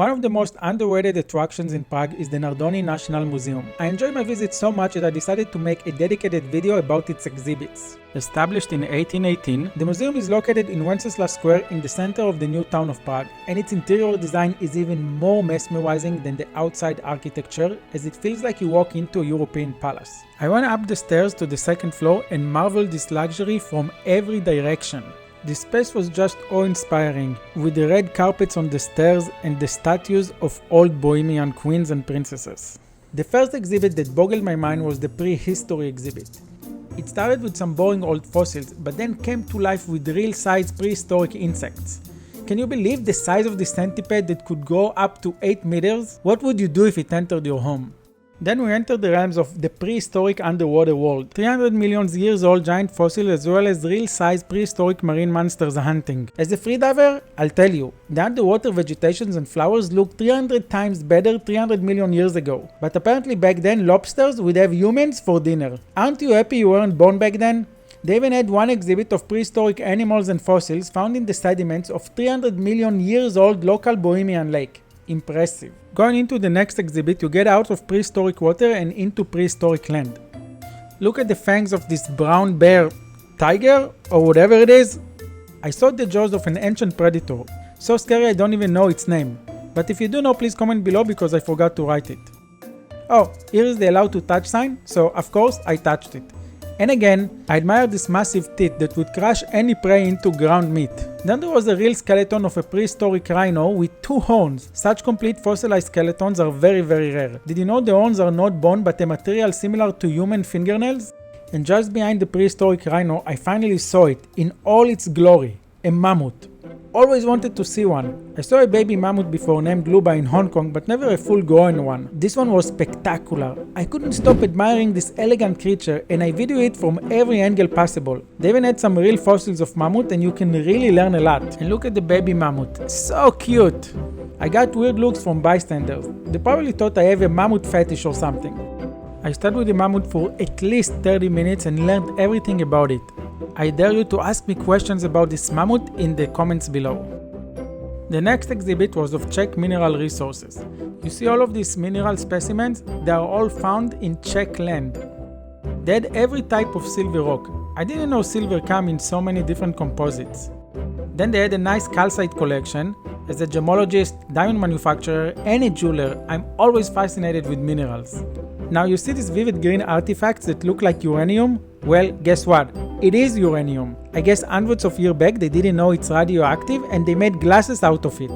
One of the most underrated attractions in Prague is the Narodni National Museum. I enjoyed my visit so much that I decided to make a dedicated video about its exhibits. Established in 1818, the museum is located in Wenceslas Square in the center of the new town of Prague, and its interior design is even more mesmerizing than the outside architecture, as it feels like you walk into a European palace. I went up the stairs to the second floor and marveled this luxury from every direction. The space was just awe-inspiring, with the red carpets on the stairs and the statues of old Bohemian queens and princesses. The first exhibit that boggled my mind was the Prehistory Exhibit. It started with some boring old fossils, but then came to life with real-size prehistoric insects. Can you believe the size of the centipede that could grow up to 8 meters? What would you do if it entered your home? Then we entered the realms of the prehistoric underwater world. 300 million years old giant fossils as well as real-size prehistoric marine monsters hunting. As a freediver, I'll tell you, the underwater vegetations and flowers looked 300 times better 300 million years ago. But apparently back then lobsters would have humans for dinner. Aren't you happy you weren't born back then? They even had one exhibit of prehistoric animals and fossils found in the sediments of 300 million years old local Bohemian lake. Impressive. Going into the next exhibit, you get out of prehistoric water and into prehistoric land. Look at the fangs of this brown bear, tiger, or whatever it is. I saw the jaws of an ancient predator. So scary I don't even know its name. But if you do know, please comment below because I forgot to write it. Oh, here is the allow to touch sign, so of course I touched it. And again, I admire this massive teeth that would crush any prey into ground meat. Then there was a real skeleton of a prehistoric rhino with 2 horns. Such complete fossilized skeletons are very rare. Did you know the horns are not bone but a material similar to human fingernails? And just behind the prehistoric rhino, I finally saw it in all its glory. A mammoth. Always wanted to see one. I saw a baby mammoth before named Luba in Hong Kong, but never a full-grown one. This one was spectacular. I couldn't stop admiring this elegant creature, and I videoed it from every angle possible. They even had some real fossils of mammoth, and you can really learn a lot. And look at the baby mammoth. So cute! I got weird looks from bystanders. They probably thought I have a mammoth fetish or something. I studied with the mammoth for at least 30 minutes and learned everything about it. I dare you to ask me questions about this mammoth in the comments below. The next exhibit was of Czech mineral resources. You see all of these mineral specimens? They are all found in Czech land. They had every type of silver rock. I didn't know silver came in so many different composites. Then they had a nice calcite collection. As a gemologist, diamond manufacturer, and a jeweler, I'm always fascinated with minerals. Now you see these vivid green artifacts that look like uranium? Well, guess what? It is uranium. I guess hundreds of years back they didn't know it's radioactive and they made glasses out of it.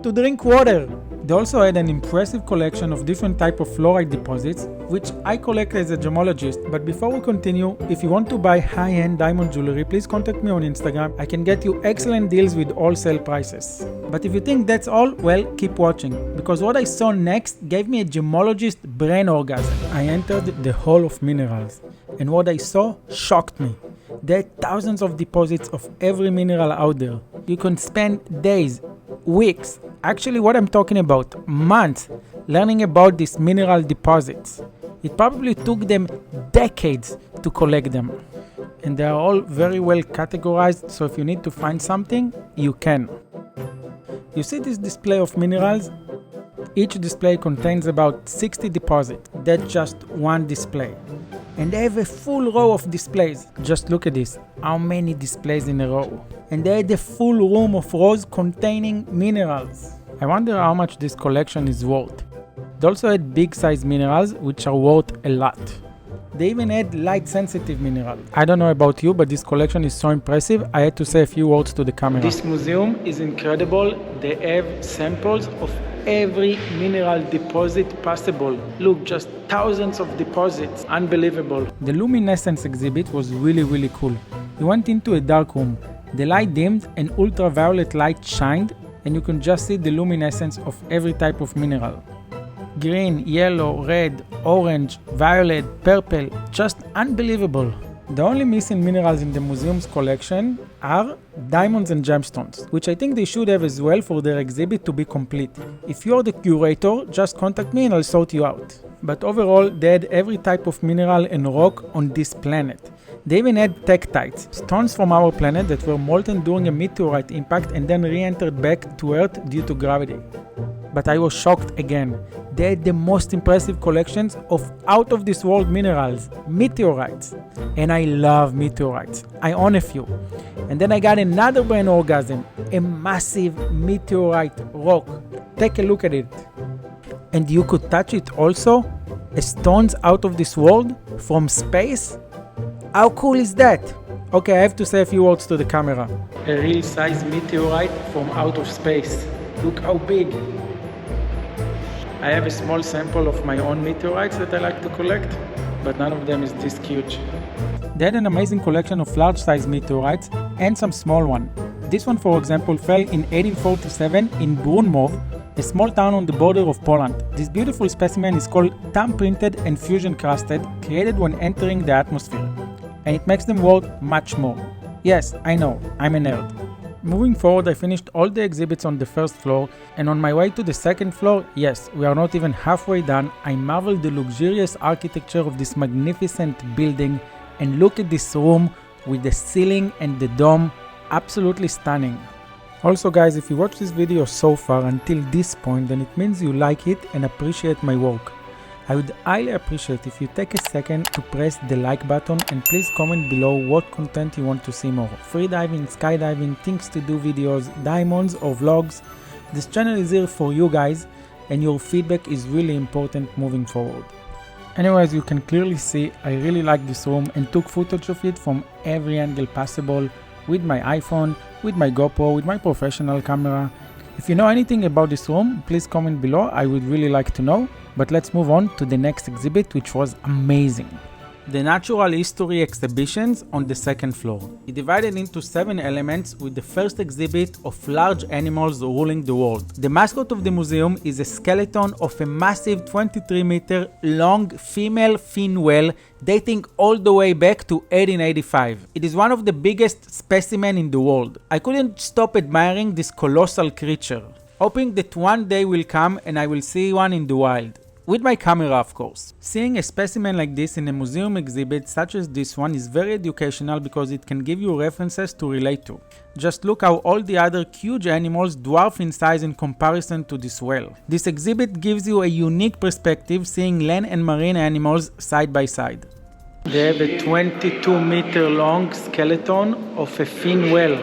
To drink water! They also had an impressive collection of different types of fluorite deposits, which I collect as a gemologist. But before we continue, if you want to buy high-end diamond jewelry, please contact me on Instagram. I can get you excellent deals with wholesale prices. But if you think that's all, well, keep watching, because what I saw next gave me a gemologist brain orgasm. I entered the Hall of Minerals, and what I saw shocked me. There are thousands of deposits of every mineral out there. You can spend days, weeks, actually what I'm talking about, months, learning about these mineral deposits. It probably took them decades to collect them. And they are all very well categorized, so if you need to find something, you can. You see this display of minerals? Each display contains about 60 deposits. That's just one display. And they have a full row of displays. Just look at this, how many displays in a row. And they had a full room of rows containing minerals. I wonder how much this collection is worth. They also had big size minerals, which are worth a lot. They even had light sensitive minerals. I don't know about you, but this collection is so impressive, I had to say a few words to the camera. This museum is incredible. They have samples of every mineral deposit possible. Look, just thousands of deposits. Unbelievable. The Luminescence exhibit was really cool. We went into a dark room. The light dimmed and ultraviolet light shined, and you can just see the luminescence of every type of mineral. Green, yellow, red, orange, violet, purple, just unbelievable. The only missing minerals in the museum's collection are diamonds and gemstones, which I think they should have as well for their exhibit to be complete. If you're the curator, just contact me and I'll sort you out. But overall, they had every type of mineral and rock on this planet. They even had tektites, stones from our planet that were molten during a meteorite impact and then re-entered back to Earth due to gravity. but I was shocked again. They had the most impressive collections of out-of-this-world minerals, meteorites. And I love meteorites. I own a few. And then I got another brain orgasm, a massive meteorite rock. Take a look at it. And you could touch it also? Stones out of this world? From space? How cool is that? Okay, I have to say a few words to the camera. A real size meteorite from out of space. Look how big. I have a small sample of my own meteorites that I like to collect, but none of them is this huge. They had an amazing collection of large size meteorites and some small ones. This one, for example, fell in 1847 in Brunmov, a small town on the border of Poland. This beautiful specimen is called thumb-printed and fusion-crusted, created when entering the atmosphere. And it makes them worth much more. Yes, I know, I'm a nerd. Moving forward, I finished all the exhibits on the first floor, and on my way to the second floor, yes, we are not even halfway done, I marveled the luxurious architecture of this magnificent building, and look at this room with the ceiling and the dome, absolutely stunning. Also guys, if you watch this video so far until this point, then it means you like it and appreciate my work. I would highly appreciate if you take a second to press the like button and please comment below what content you want to see more. Freediving, skydiving, things to do videos, diamonds or vlogs. This channel is here for you guys and your feedback is really important moving forward. Anyways, you can clearly see I really like this room and took footage of it from every angle possible with my iPhone, with my GoPro, with my professional camera. If you know anything about this room, please comment below, I would really like to know. But let's move on to the next exhibit, which was amazing. The Natural History Exhibitions on the second floor. It divided into 7 elements with the first exhibit of large animals ruling the world. The mascot of the museum is a skeleton of a massive 23-meter long female fin whale dating all the way back to 1885. It is one of the biggest specimens in the world. I couldn't stop admiring this colossal creature, hoping that one day will come and I will see one in the wild. With my camera, of course. Seeing a specimen like this in a museum exhibit such as this one is very educational because it can give you references to relate to. Just look how all the other huge animals dwarf in size in comparison to this whale. This exhibit gives you a unique perspective seeing land and marine animals side by side. They have a 22-meter long skeleton of a fin whale.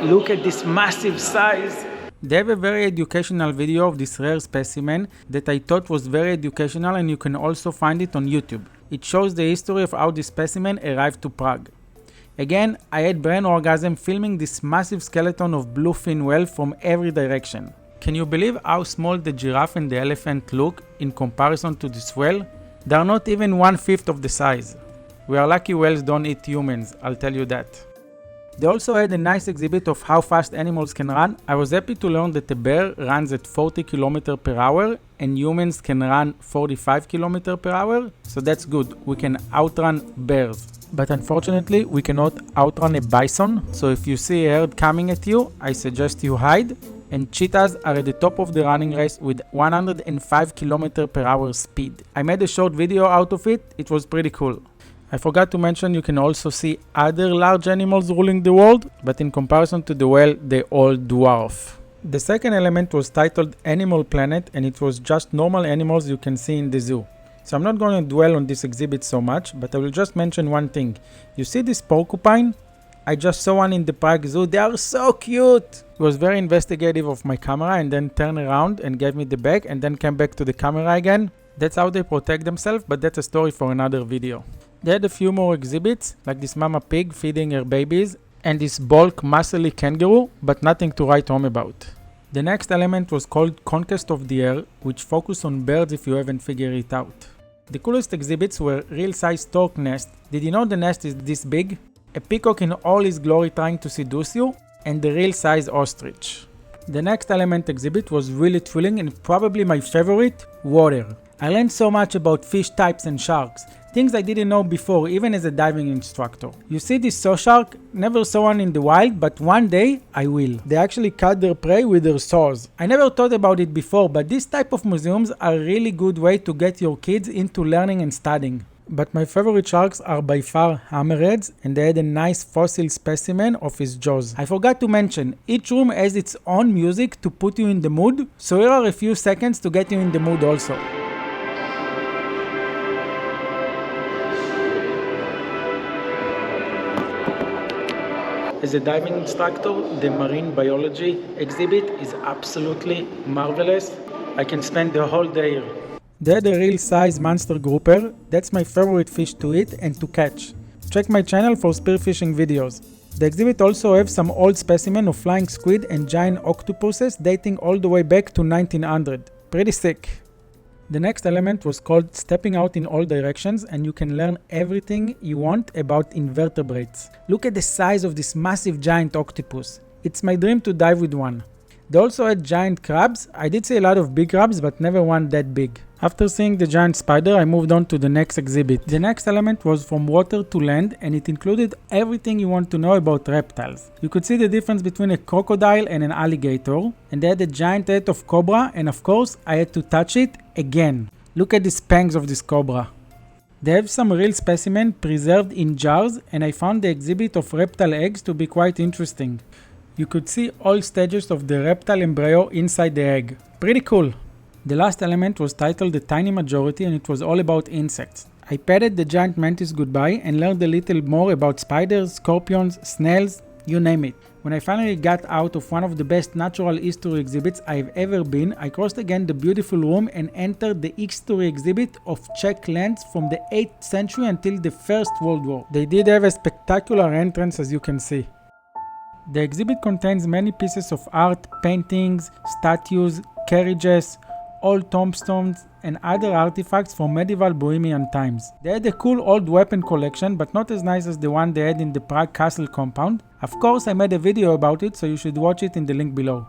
Look at this massive size. They have a very educational video of this rare specimen that I thought was very educational and you can also find it on YouTube. It shows the history of how this specimen arrived to Prague. Again, I had brain orgasm filming this massive skeleton of bluefin whale from every direction. Can you believe how small the giraffe and the elephant look in comparison to this whale? They are not even 1/5 of the size. We are lucky whales don't eat humans, I'll tell you that. They also had a nice exhibit of how fast animals can run. I was happy to learn that a bear runs at 40 km per hour and humans can run 45 km per hour, so that's good, we can outrun bears. But unfortunately, we cannot outrun a bison, so if you see a herd coming at you, I suggest you hide. And cheetahs are at the top of the running race with 105 km per hour speed. I made a short video out of it, it was pretty cool. I forgot to mention you can also see other large animals ruling the world, but in comparison to the whale, they all dwarf. The second element was titled Animal Planet and it was just normal animals you can see in the zoo. So I'm not going to dwell on this exhibit so much, but I will just mention one thing. You see this porcupine? I just saw one in the Prague Zoo, they are so cute! He was very investigative of my camera and then turned around and gave me the bag and then came back to the camera again. That's how they protect themselves, but that's a story for another video. They had a few more exhibits, like this mama pig feeding her babies, and this bulk muscly kangaroo, but nothing to write home about. The next element was called Conquest of the Air, which focused on birds if you haven't figured it out. The coolest exhibits were real-size stork nest. Did you know the nest is this big? A peacock in all his glory trying to seduce you, and the real-size ostrich. The next element exhibit was really thrilling and probably my favorite, water. I learned so much about fish types and sharks, things I didn't know before even as a diving instructor. You see this saw shark? Never saw one in the wild, but one day I will. They actually cut their prey with their saws. I never thought about it before, but this type of museums are a really good way to get your kids into learning and studying. but my favorite sharks are by far hammerheads, and they had a nice fossil specimen of his jaws. I forgot to mention, each room has its own music to put you in the mood, so here are a few seconds to get you in the mood also. As a diving instructor, the marine biology exhibit is absolutely marvelous. I can spend the whole day here. They had a real size monster grouper. That's my favorite fish to eat and to catch. Check my channel for spearfishing videos. The exhibit also have some old specimen of flying squid and giant octopuses dating all the way back to 1900. Pretty sick. The next element was called Stepping Out in All Directions, and you can learn everything you want about invertebrates. Look at the size of this massive giant octopus. It's my dream to dive with one. They also had giant crabs. I did see a lot of big crabs, but never one that big. After seeing the giant spider, I moved on to the next exhibit. The next element was from water to land, and it included everything you want to know about reptiles. You could see the difference between a crocodile and an alligator, and they had a giant head of cobra, and of course I had to touch it again. Look at the fangs of this cobra. They have some real specimen preserved in jars, and I found the exhibit of reptile eggs to be quite interesting. You could see all stages of the reptile embryo inside the egg. Pretty cool. The last element was titled The Tiny Majority, and it was all about insects. I petted the giant mantis goodbye and learned a little more about spiders, scorpions, snails, you name it. When I finally got out of one of the best natural history exhibits I've ever been, I crossed again the beautiful room and entered the history exhibit of Czech lands from the 8th century until the First World War. They did have a spectacular entrance, as you can see. The exhibit contains many pieces of art, paintings, statues, carriages, old tombstones, and other artifacts from medieval Bohemian times. They had a cool old weapon collection, but not as nice as the one they had in the Prague castle compound. Of course, I made a video about it, so you should watch it in the link below.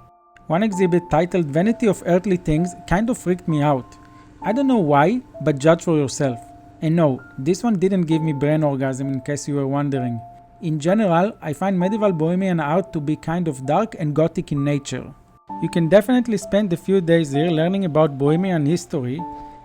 One exhibit titled Vanity of Earthly Things kind of freaked me out. I don't know why, but judge for yourself. And no, this one didn't give me brain orgasm, in case you were wondering. In general, I find medieval Bohemian art to be kind of dark and gothic in nature. You can definitely spend a few days here learning about Bohemian history,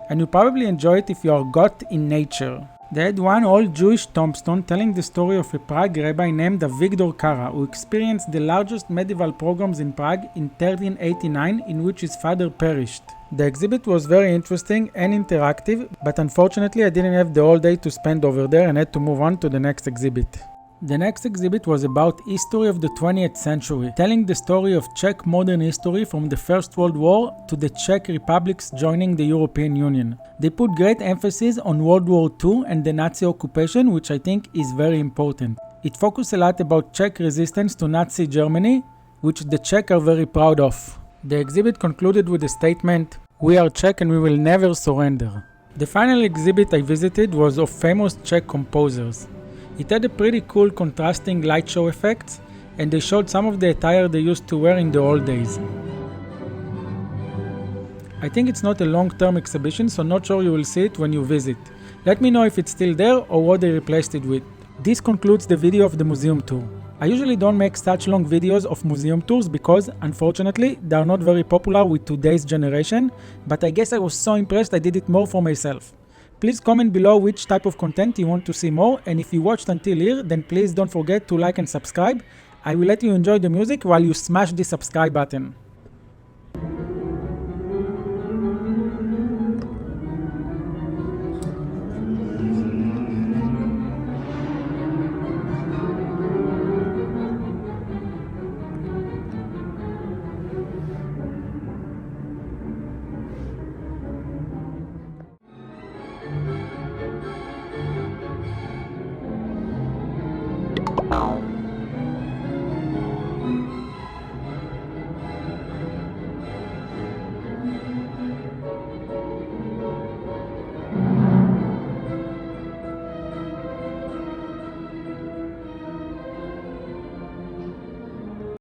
and you probably enjoy it if you are goth in nature. They had one old Jewish tombstone telling the story of a Prague rabbi named Avigdor Kara, who experienced the largest medieval pogroms in Prague in 1389, in which his father perished. The exhibit was very interesting and interactive, but unfortunately I didn't have the whole day to spend over there and had to move on to the next exhibit. The next exhibit was about history of the 20th century, telling the story of Czech modern history from the First World War to the Czech Republics joining the European Union. They put great emphasis on World War II and the Nazi occupation, which I think is very important. It focused a lot about Czech resistance to Nazi Germany, which the Czech are very proud of. The exhibit concluded with the statement, "We are Czech and we will never surrender." The final exhibit I visited was of famous Czech composers. It had a pretty cool contrasting light show effects, and they showed some of the attire they used to wear in the old days. I think it's not a long-term exhibition, so not sure you will see it when you visit. Let me know if it's still there or what they replaced it with. This concludes the video of the museum tour. I usually don't make such long videos of museum tours because, unfortunately, they are not very popular with today's generation, but I guess I was so impressed I did it more for myself. Please comment below which type of content you want to see more, and if you watched until here, then please don't forget to like and subscribe. I will let you enjoy the music while you smash the subscribe button.